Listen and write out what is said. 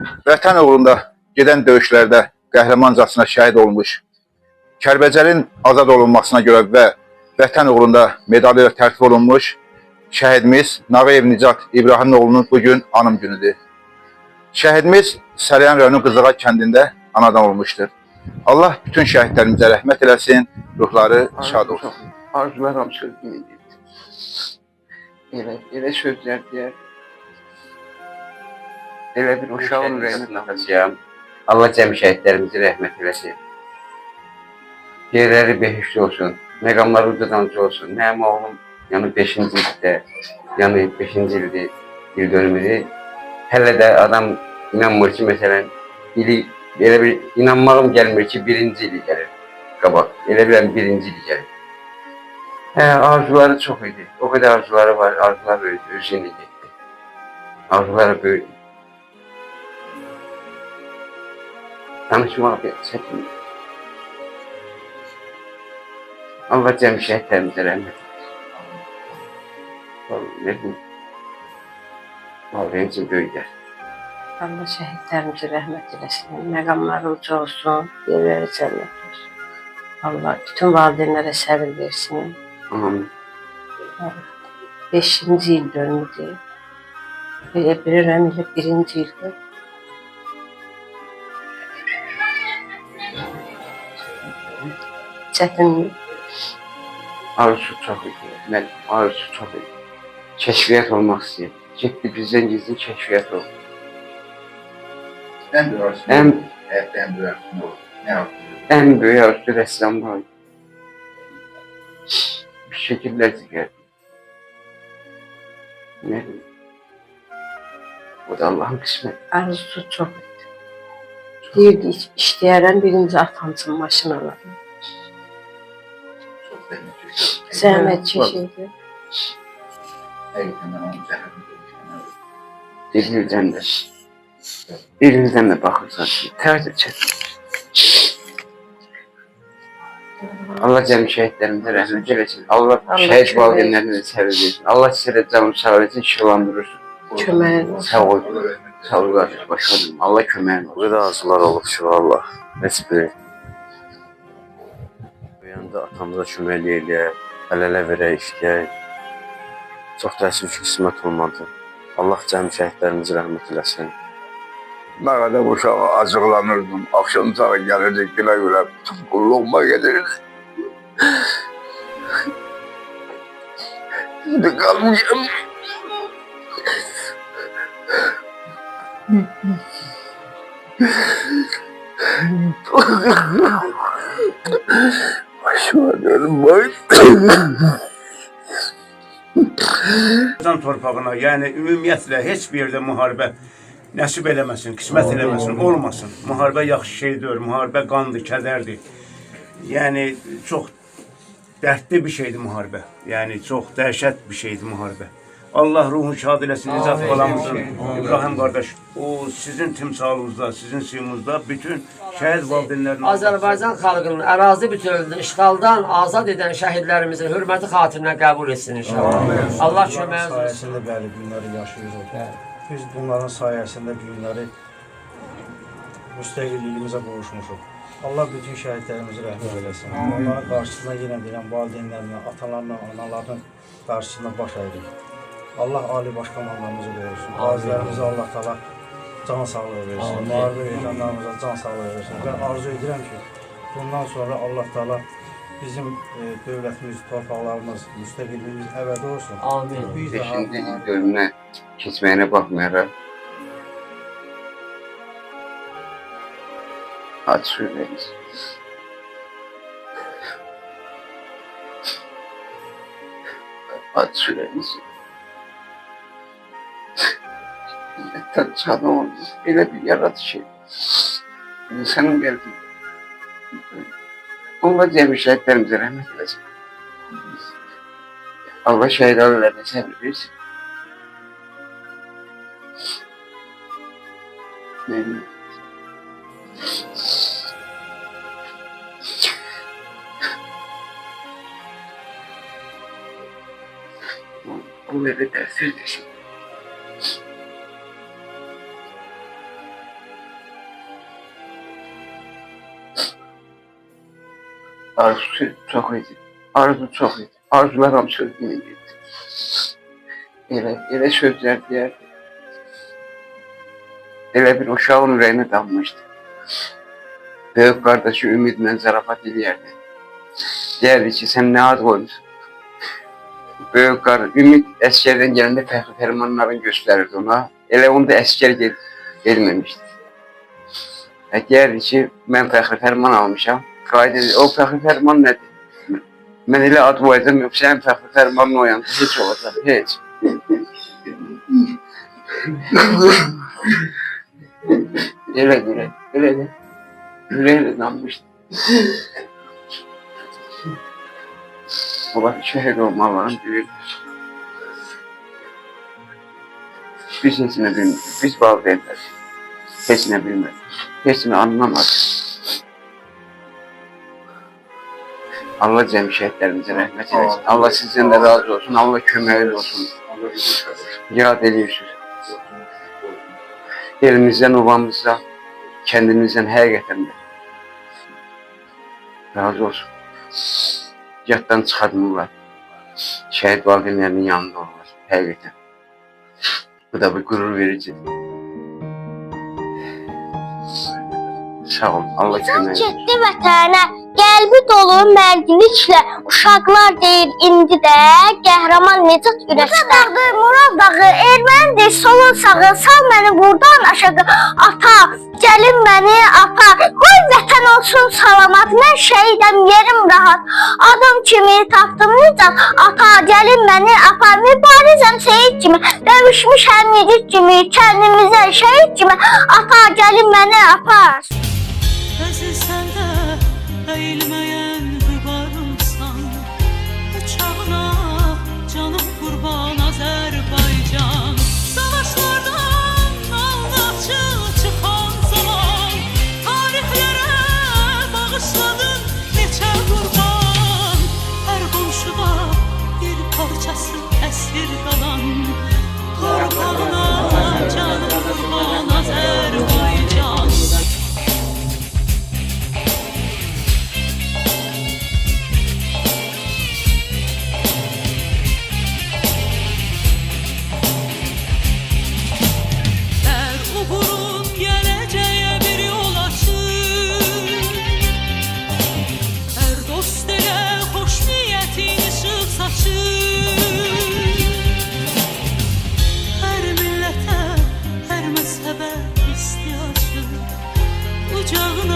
Vətən uğrunda gedən döyüşlərdə qəhrəmancasına şəhid olmuş, Kəlbəcərin azad olunmasına görə və vətən uğrunda medalı ilə tərtib olunmuş şəhidimiz Nağıyev Nicat İbrahim oğlunun bugün anım günüdür. Şəhidimiz Səlyan rayonu Qızığa kəndində anadan olmuşdur. Allah bütün şəhidlərimizə rəhmət eləsin, ruhları şad olsun. Arzularım sözünü elə sözlər deyər. Elə bir uşağın ürəyini nağacağım. Allah cəm şəhidlərimizi rəhmət eləsin. Yerləri behişli olsun, məqamları ucadanca olsun. Mənim oğlum yəni 5-ci ildə, yəni 5-ci ildir il dönümüdür. Hələ də adam inanmır ki, məsələn, ili elə bir inanmağım gəlmir ki, 1-ci ili gəlir qabaq. Elə biləm 1-ci ili gəlir. Arzuları çox idi. O qədər arzuları var, arzular böyüdü, özü yeni getdi. Arzuları böyüdü. Tanışmaq çətin. Allah cəm şəhidlərimizə rəhmət eləsin. Valideyn üçün böyüklər. Allah şəhidlərimizə rəhmət eləsin. Məqamları uca olsun, yerləri cənnət olsun. Allah bütün valideynlərə səbir versin. Amin. 5-ci il dönümüdür. Elə bilirəm, elə 1-ci ildir. Çətinlik. Arzusu çox idi. Arzusu çox idi. Kəşfiyyat olmaq istəyir. Getdi bizdən gizli kəşfiyyat oldu. En büyük arzusu en büyük arzusu oldu. Ne yaptı? En böyük arzusu rəssamlar idi. Bir şəkillər çəkərdi. Ne bileyim. O da Allah'ın qisməti. Arzusu çox idi. Deyirdi, işləyərəm, birinci atamsın maşın alalım. Çok zahmet çekiyor. Zəhmət çəkirdi. Hakikaten onun zahmeti Birinizdən də. Birinizdən də baxırsan ki, tərcə çətin. Allah cəm şəhidlərimizə rəhmət eləsin. Allah şəhid valideynlərini də səbir versin. Allah sizə də canım sağ eləsin, şifalandırırsın. Köməyin olsun. Sağ ol. Sağ ol qardaş, başladım. Allah köməyin olsun. Bu qədər arzular olub ki, valla. Heç biri. Uyanda atamıza kömək eləyək, əl-ələ verək, işləyək. Çox təəssüf ki, qismət olmadı. Allah cəm şəhidlərimizi rəhmət eləsin. Ne kadar uşağı acıqlanırdım. Akşam sağı gelirdik güle güle kulluğuma gelirdi. Şimdi kalmayacağım. Başıma dönüm boy. Azərbaycan torpağına, yəni ümumiyyətlə heç bir yerdə müharibə nəsib eləməsin, qismət eləməsin, olmasın. Müharibə yaxşı şeydir, müharibə qandır, kədərdir. Yəni çox dərdli bir şeydir müharibə. Yəni çox dəhşət bir şeydir müharibə. Allah ruhunu şad eləsin, Nicat balamızın, İbrahim qardaş, o sizin timsalınızda, sizin suyumuzda bütün şəhid valideynlərinin Azərbaycan xalqının ərazi bütövlüyünü işğaldan azad edən şəhidlərimizin hörməti xatirinə qəbul etsin inşallah. Allah köməyiniz olsun. Sayəsində bəli günləri yaşayırıq. Biz bunların sayəsində bu günləri müstəqilliyimizə qovuşmuşuq. Allah bütün şəhidlərimizi rəhmət eləsin. Onların qarşısında yenə deyirəm, valideynlərinə, atalarına, analarının qarşısında baş əydik. Allah Ali Baş Komandanımızı qorusun. Qazilərimizə Allah təala can sağlığı versin. Müharibə veteranlarımıza can sağlığı versin. Və arzu edirəm ki, bundan sonra Allah təala bizim dövlətimiz, torpaqlarımız, müstəqilliyimiz əbədi olsun. Amin. Biz də 5-ci il dönümünə keçməyinə baxmayaraq aç sürəyimiz. Aç sürəyimiz. Millətdən çadı olmuş, belə bir yaratışı. İnsanın qəlbi. Allah cəmi şəhidlərimizə rəhmət eləsin. Allah şəhid ailələrine səbir versin. Mənim. Bu evde ders verdirsin. Arzusu çok idi. Arzu çok idi. Arzular hamısı yine gitti. Elə sözler deyərdi. Elə bir uşağın ürəyinə dammışdı. Böyük kardeşi ümidlə zarafat eləyərdi. Deyərdi ki, sen ne ad koymuşsun? Böyük kardeş, Ümid əskerdən gələndə fəxri fərmanlarını göstərirdi ona. Elə onda əskər gelməmişdi. Deyərdi ki, mən fəxri fərman almışam. Qaydı, o fəxri fərman nədir? Mən elə ad koydum, yoxsa sənin fəxri fərmanın oyandı, heç olacaq, heç. Elə yüreğiyle dammıştı. Allah şehit olmalarını bilirler. Biz hepsini bilmedik. Biz valideynler. Hepsini bilmedik. Hepsini anlamadık. Allah cem şehitlerimize rahmet eylesin. Allah sizden de razı olsun. Allah köməyiniz olsun. Yad ediyorsunuz. Elimizden, obamızdan, kendimizden hakikaten de razı olsun. Yaddan çıxartmırlar. Şəhid valideynlərinin yanında olurlar. Həqiqətən. Bu da bir gurur verici. Sağ olun. Allah kömək olsun. Getdi vətənə, qəlbi dolu mərdiliklə, uşaqlar deyir indi də qəhrəman Necat ürəkdə. Dağı, Murad dağı, ermənidir solun sağı, sal məni buradan aşağı, ata, gəlin məni apa, qoy vətən olsun salamat, mən şəhidəm, yerim rahat, adam kimi tapdım Necat, ata, gəlin məni apa, mübarizəm seyid kimi, dövüşmüşəm yigit kimi, kəndimizə şəhid kimi, ata, gəlin məni apa. Özü səndə əyilməyən hübarımsan, uçağına canım qurban Azərbaycan. Savaşlardan alnaqçı çıxan zaman, tarixlərə bağışladın neçə qurban. Hər qonşuda bir parçası əsir qalan, torpağına canım qurban Azərbaycan. Her millete, her mezhebe ihtiyacı, ocağına